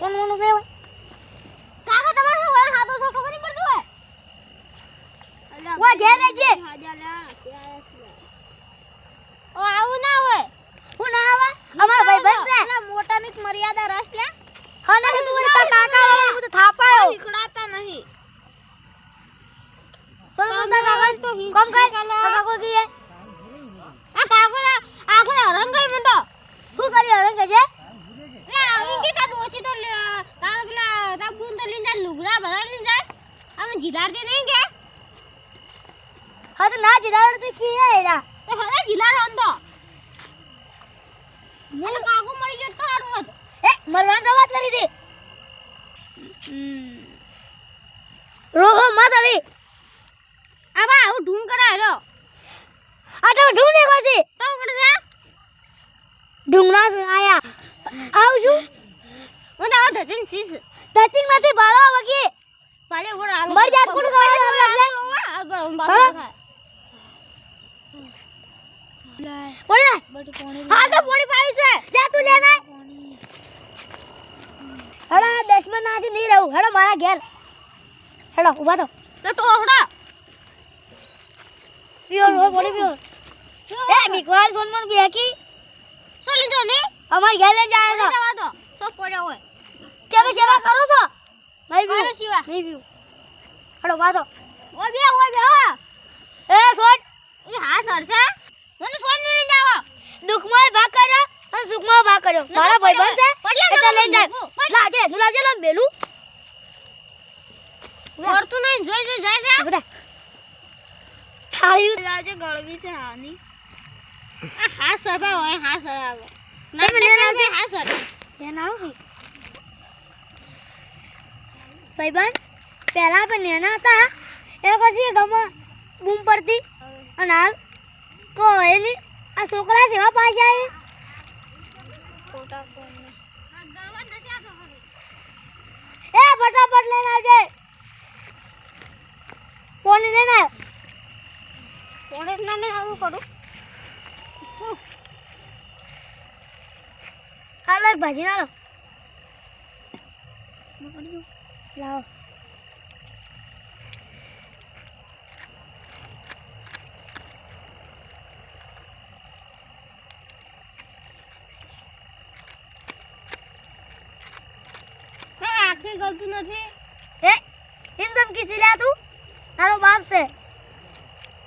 કોણ મોનું છે કાકા તમારો હોય હાથો છો ખબર નહીં પડતું હોય વા ઘેર રહેજે ઓ આવું ના હોય હું ના આવે અમાર ભાઈ બંધ છે અલા મોટાની મર્યાદા રસ લે હા ના તું મને કાકા હું તો થાપાયો નીકળાતા નહીં સોનો મોટા કાકા તો કમ કાકા કો કી આ કાકા આખો રંગલ મન તો શું કરી રંગ છે લે આવી કે તા ડોસી તો કાકલા તા ગુન તો લીંદા લુગડા બધા લીંદા અમે જીલાડતી નહીં કે હા તો ના જીલાડતી કી હે એરા તો હવે જીલાડ હંતો મને કાકુ મળી ગયો તો હારું હતું એ મરવાન તો વાત કરી દે રોહો મત આવી આબા હું ઢૂંગ કરાયો આ તો ઢૂંગ ને કોસી તો કર દે ઢૂંગના આયા આવશું હું તો ધતિંગ સીસ ધતિંગ નથી બાળો વગી પાડે ઓર આલો મર જા કોણ આગળ બાકી થાય બોલે હા તો પોણી પાવી છે જા તું લે ના હડા 10 માં નાજી નહીં રહું હેડો મારા ઘેર હેડો ઉભા તો ટોહડા પીઓ રો પોણી પીઓ એ મિકવાલ સોનમન બેકી સો લીધો ને અમાર ઘેર લઈ જાય તો સો પડ્યો હોય કેમ સેવા કરો છો નહીં કરો સેવા નહીં પીઓ હેડો વાતો ઓ બે એ સોટ એ હા સર છે મને ફોન લઈ જાવ દુખમાં ભાગ કર્યો અને સુખમાં ભાગ કર્યો મારા ભાઈ બંધ છે એટલે લઈ જાય લાજે લમ બેલું કરતું નહીં જોઈ જાય છે બધા છાયું લાજે ગળવી છે હાની આ હા સર ભાઈ હોય હા સર આવે ના મને લાગે હા સર એ ના હોય ભાઈ બંધ પહેલા પણ નેના હતા એ પછી ગમ બૂમ પડતી અને હાલ કોઈ ની આ છોકરા જેવા પાછા આવે ફોટા કોણ આ ગાવા નથી આ ખબર એ ફટાફટ લઈને આવજે કોણ લઈને આવ કોણે લઈને આવું કરું હાલો એક ભાજી ના લો લાવો ગલતું નથી એ એમ તમ કીધી લે તું તારો બાપ છે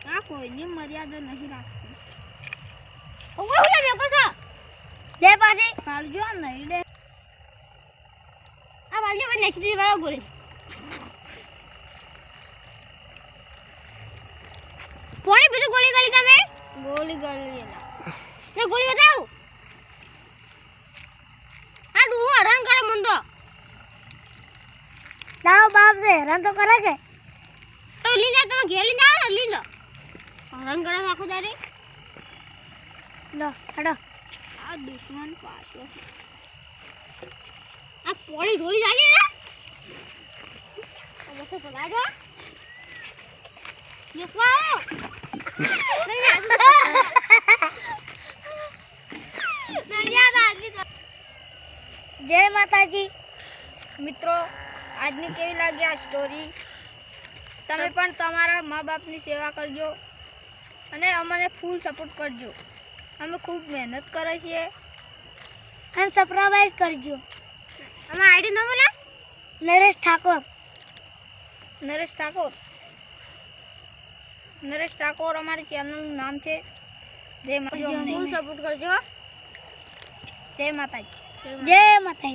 આ કોઈની મર્યાદા નહીં રાખતી ઓય ઓય મેકો છો લે પાછી પાલજો નહીં લે આ પાલજો મને નાખી દીધી વાળો ગોળી પોણી બીજું ગોળી ગળી તમે ગોળી ગળી ને ગોળી બતાવ આ ડુઓ રંગ કરે મંદો લાવ બાપ છે રંગ તો કરે કે તો લીધા તમે ઘેર લઈને આવો ને લીલો રંગ કરે આખો દાડી લો હડો આ દુશ્મન પાછો આ પોળી ઢોળી જાય ને આ બસે પલાડો યસવાઓ જય માતાજી મિત્રો આજની કેવી લાગી આ સ્ટોરી તમે પણ તમારા મા બાપની સેવા કરજો અને અમને ફૂલ સપોર્ટ કરજો અમે ખૂબ મહેનત કરીએ છીએ અને સબસ્ક્રાઇબ કરજો અમાર આઈડી નામ બોલે નરેશ ઠાકોર અમારી ચેનલનું નામ છે જય માતાજી ફૂલ સપોર્ટ કરજો જય માતાજી